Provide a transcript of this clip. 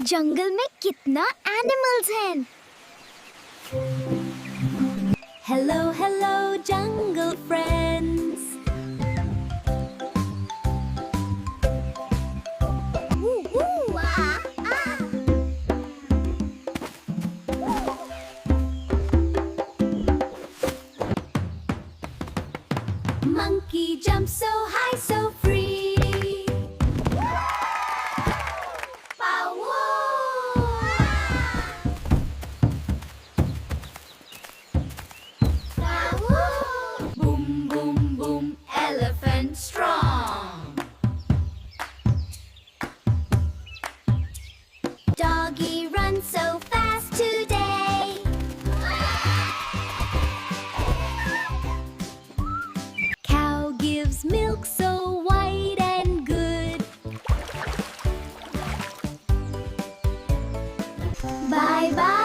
जंगल में कितना एनिमल्स हैं। Hello, hello, jungle friends. Monkey jumps so high, so free. Boom, boom, boom, elephant strong. Doggy runs so fast today. Cow gives milk so white and good. Bye bye.